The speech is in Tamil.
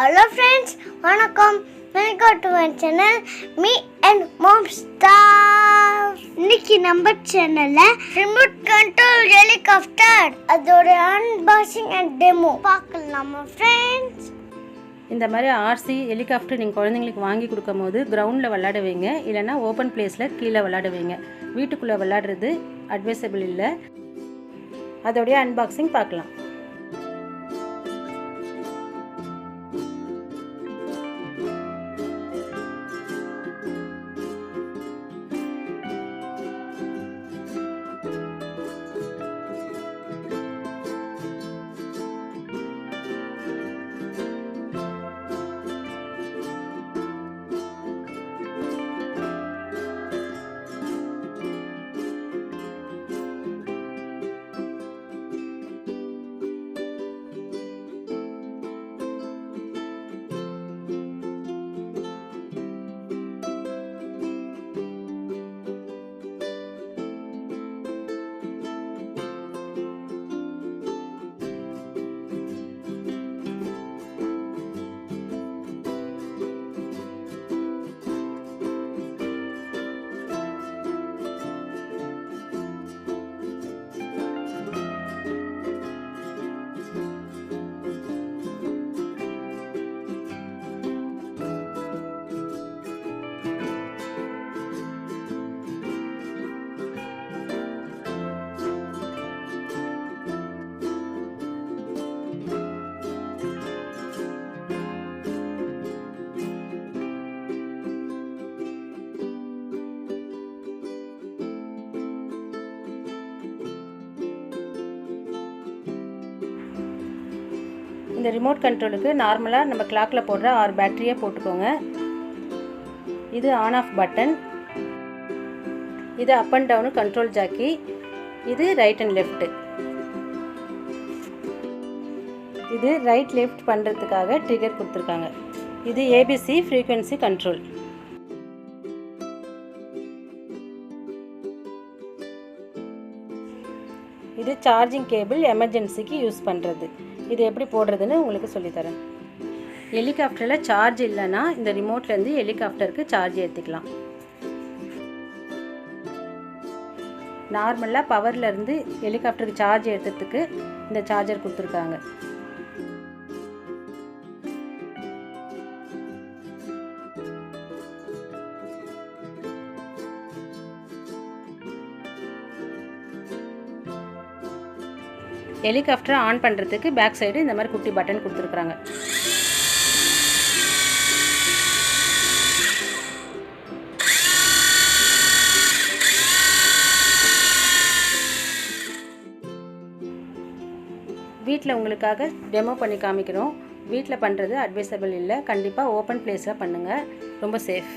Hello friends, வணக்கம். Welcome to my channel Me and Mom Stuff. இன்னைக்கு நம்ம சேனல்ல ரிமோட் கண்ட்ரோல் ஹெலிகாப்டர் அதோட அன்பாக்சிங் அண்ட் டெமோ பார்க்கலாமா ஃப்ரெண்ட்ஸ். இந்த மாதிரி ஆர்சி ஹெலிகாப்டர் நீங்கள் குழந்தைங்களுக்கு வாங்கி கொடுக்கும் போது கிரவுண்டில் விளையாட வைங்க, இல்லைனா ஓப்பன் பிளேஸில் கீழே விளையாட வைங்க. வீட்டுக்குள்ளே விளையாடுறது அட்வைசபிள் இல்லை. அதோடைய அன்பாக்சிங் பார்க்கலாம். இந்த ரிமோட் கண்ட்ரோலுக்கு நார்மலாக நம்ம கிளாக்கில் போடுற 6 பேட்டரியை போட்டுக்கோங்க. இது ஆன் ஆஃப் பட்டன், இது up and down control Jackie, இது ரைட் அண்ட் லெஃப்ட்டு. இது ரைட் லெஃப்ட் பண்ணுறதுக்காக ட்ரிகர் கொடுத்துருக்காங்க. இது ஏபிசி ஃப்ரீக்வன்சி கண்ட்ரோல். இது சார்ஜிங் கேபிள், எமர்ஜென்சிக்கு யூஸ் பண்ணுறது. இது எப்படி போடுறதுன்னு உங்களுக்கு சொல்லித்தரேன். ஹெலிகாப்டரில் சார்ஜ் இல்லைன்னா இந்த ரிமோட்லேருந்து ஹெலிகாப்டருக்கு சார்ஜ் ஏற்றிக்கலாம். நார்மலாக பவர்லேருந்து ஹெலிகாப்டருக்கு சார்ஜ் ஏற்றுறதுக்கு இந்த சார்ஜர் கொடுத்துருக்காங்க. ஹெலிகாப்டரை ஆன் பண்ணுறதுக்கு பேக் சைடு இந்த மாதிரி குட்டி பட்டன் கொடுத்துருக்குறாங்க. வீட்டில் உங்களுக்காக டெமோ பண்ணி காமிக்கிறோம். வீட்டில் பண்ணுறது அட்வைசபிள் இல்லை. கண்டிப்பாக ஓப்பன் பிளேஸில் பண்ணுங்கள், ரொம்ப சேஃப்.